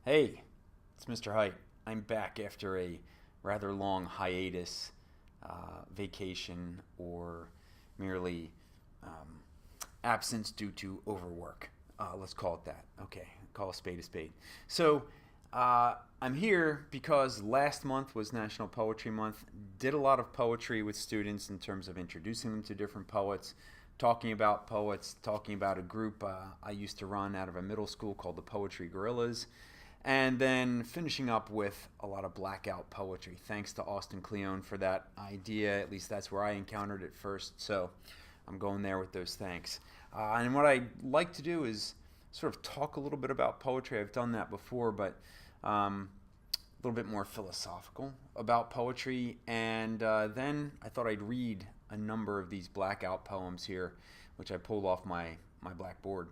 Hey, it's Mr. Hyde. I'm back after a rather long hiatus, vacation, or merely um, absence due to overwork. Let's call it that. Okay, call a spade a spade. So, I'm here because last month was National Poetry Month. Did a lot of poetry with students in terms of introducing them to different poets, talking about poets, talking about a group I used to run out of a middle school called the Poetry Gorillas, and then finishing up with a lot of Blackout poetry. Thanks to Kleon for that idea. At least that's where I encountered it first. So I'm going there with those thanks. And what I like to do is sort of talk a little bit about poetry. I've done that before, but a little bit more philosophical about poetry. And then I thought I'd read a number of these Blackout poems here, which I pulled off my blackboard.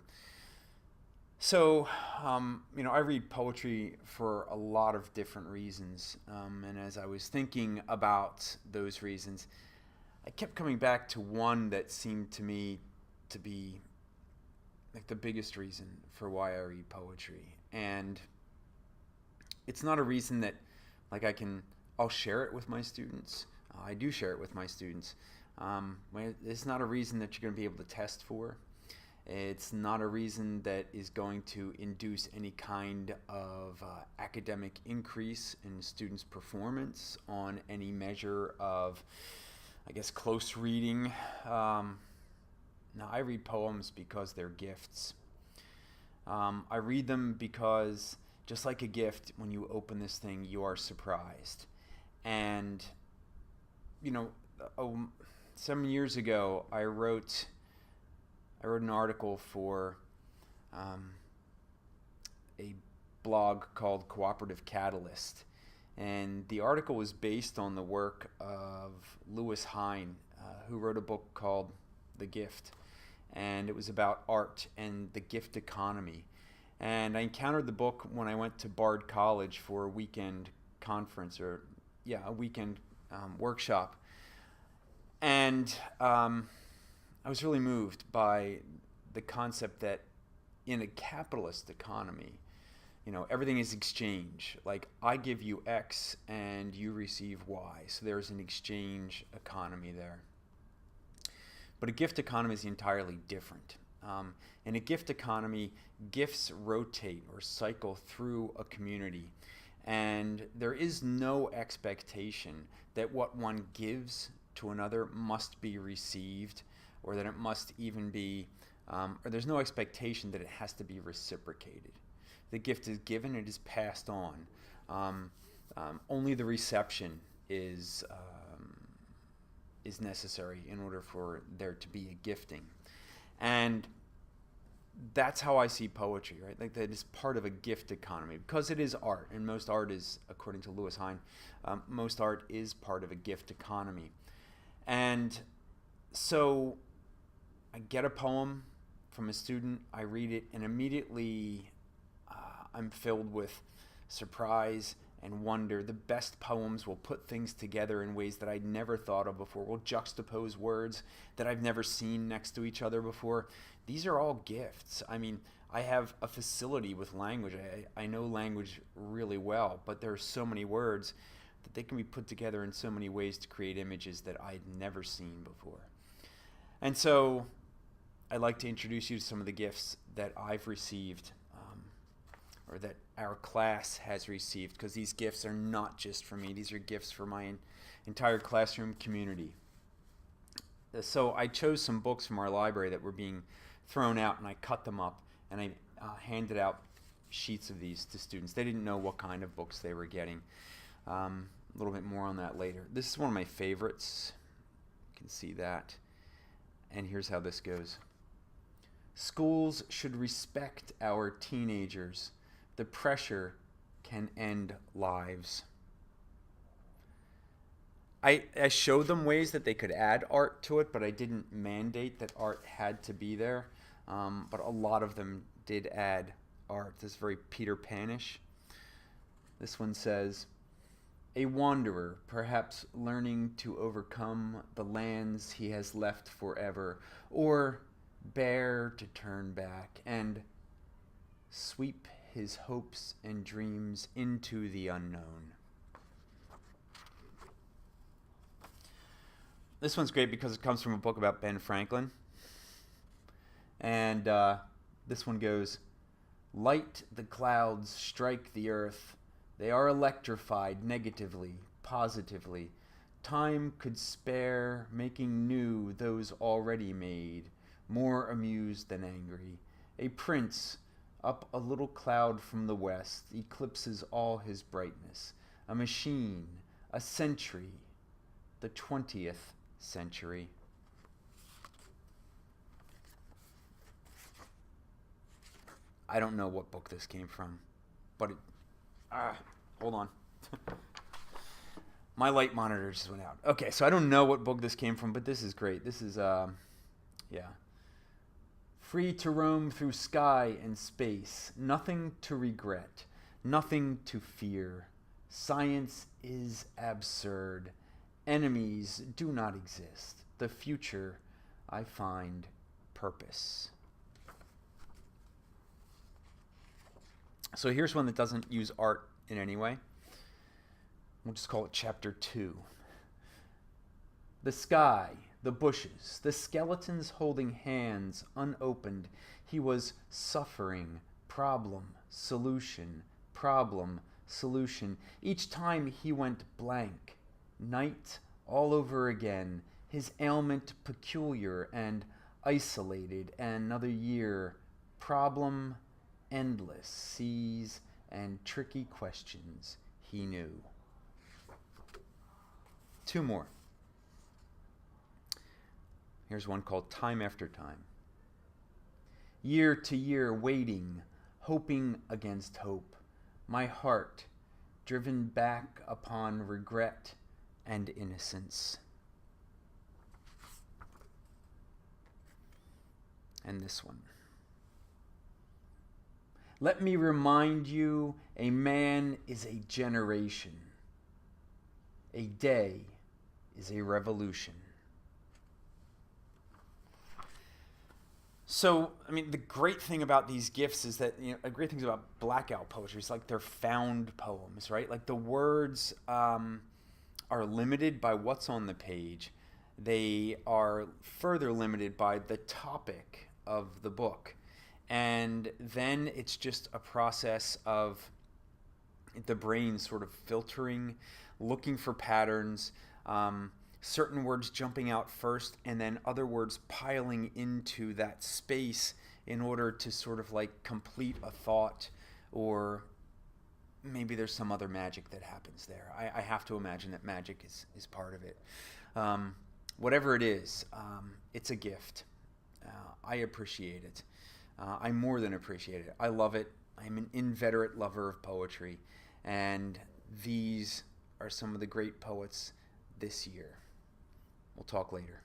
So, I read poetry for a lot of different reasons. And as I was thinking about those reasons, I kept coming back to one that seemed to me to be like the biggest reason for why I read poetry. And it's not a reason that, like, I'll share it with my students. I do share it with my students. It's not a reason that you're going to be able to test for. It's not a reason that is going to induce any kind of academic increase in students' performance on any measure of, I guess, close reading. Now, I read poems because they're gifts. I read them because, just like a gift, when you open this thing, you are surprised. And, you know, some years ago, I wrote an article for um, a blog called Cooperative Catalyst. And the article was based on the work of Hyde, who wrote a book called The Gift. And it was about art and the gift economy. And I encountered the book when I went to Bard College for a weekend conference, a weekend workshop. And I was really moved by the concept that in a capitalist economy, everything is exchange. Like, I give you X and you receive Y. So there's an exchange economy there. But a gift economy is entirely different. In a gift economy, gifts rotate or cycle through a community. And there is no expectation that what one gives to another must be received, or that it must even be, or there's no expectation that it has to be reciprocated. The gift is given, it is passed on. Only the reception is necessary in order for there to be a gifting. And that's how I see poetry, right? Like, that is part of a gift economy because it is art, and most art is, according to Hyde, most art is part of a gift economy. And so I get a poem from a student, I read it, and immediately I'm filled with surprise and wonder. The best poems will put things together in ways that I'd never thought of before, will juxtapose words that I've never seen next to each other before. These are all gifts. I mean, I have a facility with language. I know language really well, but there are so many words that they can be put together in so many ways to create images that I'd never seen before. And so I'd like to introduce you to some of the gifts that I've received, or that our class has received, because these gifts are not just for me. These are gifts for my entire classroom community. So I chose some books from our library that were being thrown out, and I cut them up, and I handed out sheets of these to students. They didn't know what kind of books they were getting. A little bit more on that later. This is one of my favorites. You can see that. And here's how this goes. Schools should respect our teenagers. The pressure can end lives. I showed them ways that they could add art to it, but I didn't mandate that art had to be there. But a lot of them did add art. This is very Peter Panish. This one says, a wanderer, perhaps learning to overcome the lands he has left forever, or bear to turn back and sweep his hopes and dreams into the unknown. This one's great because it comes from a book about Ben Franklin. And this one goes, light the clouds strike the earth. They are electrified negatively, positively. Time could spare, making new those already made, more amused than angry. A prince, up a little cloud from the west, eclipses all his brightness. A machine, a century, the 20th century. I don't know what book this came from, but hold on. My light monitor just went out. Okay, so I don't know what book this came from, but this is great. This is, Free to roam through sky and space, nothing to regret, nothing to fear. Science is absurd. Enemies do not exist. The future, I find purpose. So here's one that doesn't use art in any way. We'll just call it Chapter 2. The sky, the bushes, the skeletons holding hands unopened. He was suffering, problem, solution, problem, solution. Each time he went blank. Night all over again. His ailment peculiar and isolated. Another year. Problem endless. Seas and tricky questions he knew. Two more. Here's one called Time After Time. Year to year waiting, hoping against hope. My heart driven back upon regret and innocence. And this one. Let me remind you, a man is a generation. A day is a revolution. So, I mean, the great thing about these gifts is that, a great thing about Blackout poetry is like they're found poems, right? Like the words are limited by what's on the page. They are further limited by the topic of the book. And then it's just a process of the brain sort of filtering, looking for patterns, certain words jumping out first, and then other words piling into that space in order to sort of like complete a thought, or maybe there's some other magic that happens there. I have to imagine that magic is part of it. Whatever it is, it's a gift. I appreciate it. I more than appreciate it. I love it. I'm an inveterate lover of poetry, and these are some of the great poets this year. We'll talk later.